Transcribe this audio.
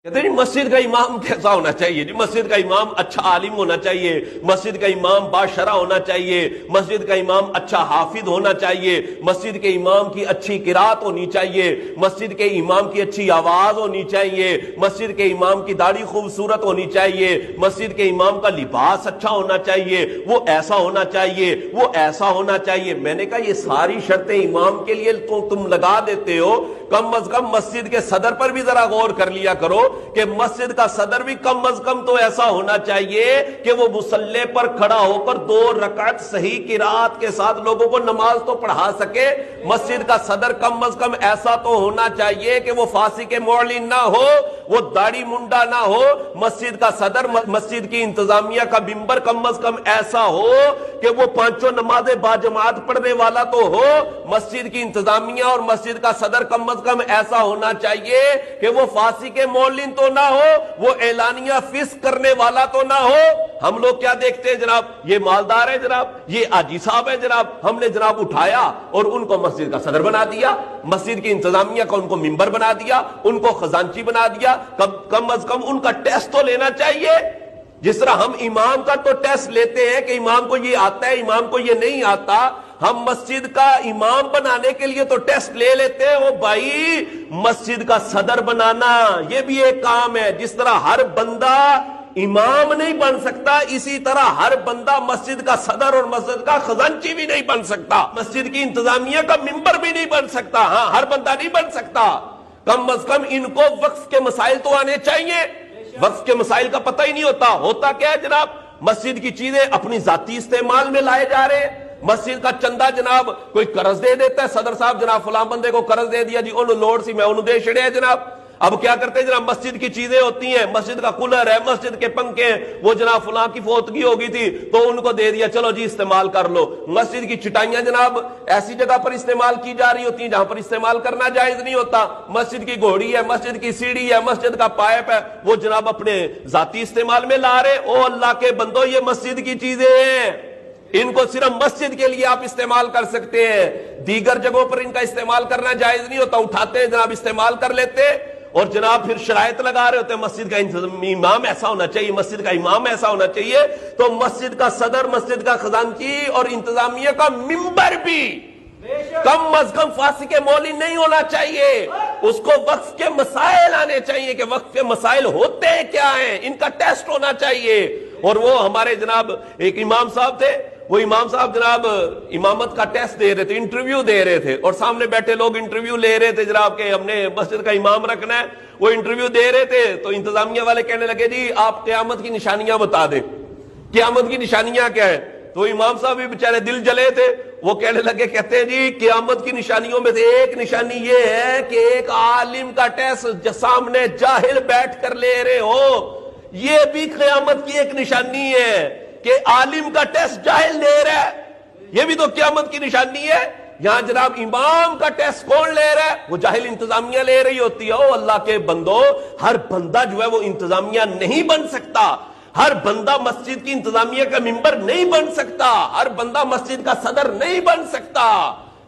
کہتے ہیں جی مسجد کا امام کیسا ہونا چاہیے؟ جی مسجد کا امام اچھا عالم ہونا چاہیے، مسجد کا امام باشرہ ہونا چاہیے، مسجد کا امام اچھا حافظ ہونا چاہیے، مسجد کے امام کی اچھی قرات ہونی چاہیے، مسجد کے امام کی اچھی آواز ہونی چاہیے، مسجد کے امام کی داڑھی خوبصورت ہونی چاہیے، مسجد کے امام کا لباس اچھا ہونا چاہیے، وہ ایسا ہونا چاہیے، وہ ایسا ہونا چاہیے۔ میں نے کہا یہ ساری شرطیں امام کے لیے تم لگا دیتے ہو، کم از کم مسجد کے صدر پر بھی ذرا غور کر لیا کرو کہ مسجد کا صدر بھی کم از کم تو ایسا ہونا چاہیے کہ وہ مصلی پر کھڑا ہو کر 2 رکعت صحیح قرات کے ساتھ لوگوں کو نماز تو پڑھا سکے۔ مسجد کا صدر کم از کم ایسا تو ہونا چاہیے کہ وہ فاسق معلن نہ ہو، وہ داڑھی منڈا نہ ہو۔ مسجد کا صدر، مسجد کی انتظامیہ کا ممبر کم از کم ایسا ہو کہ وہ 5 نمازیں باجماعت پڑھنے والا تو ہو۔ مسجد کی انتظامیہ اور مسجد کا صدر کم از کم ایسا ہونا چاہیے کہ وہ فاسق معلن تو نہ ہو، وہ اعلانیہ فسق کرنے والا تو نہ ہو۔ ہم لوگ کیا دیکھتے ہیں جناب؟ یہ مالدار ہے جناب، یہ حاجی صاحب ہے جناب، ہم نے جناب اٹھایا اور ان کو مسجد کا صدر بنا دیا، مسجد کی انتظامیہ کا ان کو ممبر بنا دیا، ان کو خزانچی بنا دیا۔ کم از کم ان کا ٹیسٹ تو لینا چاہیے، جس طرح ہم امام کا تو ٹیسٹ لیتے ہیں کہ امام کو یہ آتا ہے، امام کو یہ نہیں آتا۔ ہم مسجد کا امام بنانے کے لیے تو ٹیسٹ لے لیتے ہیں۔ وہ بھائی مسجد کا صدر بنانا یہ بھی ایک کام ہے۔ جس طرح ہر بندہ امام نہیں بن سکتا، اسی طرح ہر بندہ مسجد کا صدر اور مسجد کا خزانچی بھی نہیں بن سکتا، مسجد کی انتظامیہ کا ممبر بھی نہیں بن سکتا۔ ہاں، ہر بندہ نہیں بن سکتا۔ کم از کم ان کو وقف کے مسائل تو آنے چاہیے۔ وقف کے مسائل کا پتہ ہی نہیں ہوتا۔ ہوتا کیا ہے جناب؟ مسجد کی چیزیں اپنی ذاتی استعمال میں لائے جا رہے ہیں۔ مسجد کا چندہ جناب کوئی قرض دے دیتا ہے، صدر صاحب جناب فلاں بندے کو قرض دے دیا جی، انہوں لوڑ سی میں انہوں دے چھڑے جناب۔ اب کیا کرتے ہیں جناب؟ مسجد کی چیزیں ہوتی ہیں، مسجد کا کولر ہے، مسجد کے پنکھے ہیں، وہ جناب فلاں کی فوتگی ہوگی تھی تو ان کو دے دیا، چلو جی استعمال کر لو۔ مسجد کی چٹائیاں جناب ایسی جگہ پر استعمال کی جا رہی ہوتی ہیں جہاں پر استعمال کرنا جائز نہیں ہوتا۔ مسجد کی گھوڑی ہے، مسجد کی سیڑھی ہے، مسجد کا پائپ ہے، وہ جناب اپنے ذاتی استعمال میں لا رہے۔ او اللہ کے بندو، یہ مسجد کی چیزیں ہیں، ان کو صرف مسجد کے لیے آپ استعمال کر سکتے ہیں، دیگر جگہوں پر ان کا استعمال کرنا جائز نہیں ہوتا۔ اٹھاتے ہیں جناب، استعمال کر لیتے اور جناب پھر شرائط لگا رہے ہوتے ہیں، مسجد کا امام ایسا ہونا چاہیے، مسجد کا امام ایسا ہونا چاہیے۔ تو مسجد کا صدر، مسجد کا خزانچی اور انتظامیہ کا ممبر بھی کم از کم فاسق معلن نہیں ہونا چاہیے۔ اس کو وقف کے مسائل آنے چاہیے کہ وقف کے مسائل ہوتے کیا ہیں، ان کا ٹیسٹ ہونا چاہیے۔ اور وہ ہمارے جناب ایک امام صاحب تھے، وہ امام صاحب جناب امامت کا ٹیسٹ دے رہے تھے، انٹرویو دے رہے تھے، اور سامنے بیٹھے لوگ انٹرویو لے رہے تھے جناب کہ ہم نے مسجد کا امام رکھنا ہے۔ وہ انٹرویو دے رہے تھے تو انتظامیہ والے کہنے لگے جی آپ قیامت کی نشانیاں بتا دیں، قیامت کی نشانیاں کیا ہیں؟ تو امام صاحب بھی بیچارے دل جلے تھے، وہ کہنے لگے، کہتے ہیں جی قیامت کی نشانیوں میں سے ایک نشانی یہ ہے کہ ایک عالم کا ٹیسٹ سامنے جاہل بیٹھ کر لے رہے ہو۔ یہ بھی قیامت کی ایک نشانی ہے کہ عالم کا ٹیسٹ جاہل لے رہا ہے، یہ بھی تو قیامت کی نشانی ہے۔ یہاں جناب امام کا ٹیسٹ کون لے رہا ہے؟ وہ جاہل انتظامیہ لے رہی ہوتی ہے۔ او اللہ کے بندو، ہر بندہ جو ہے وہ انتظامیہ نہیں بن سکتا، ہر بندہ مسجد کی انتظامیہ کا ممبر نہیں بن سکتا، ہر بندہ مسجد کا صدر نہیں بن سکتا۔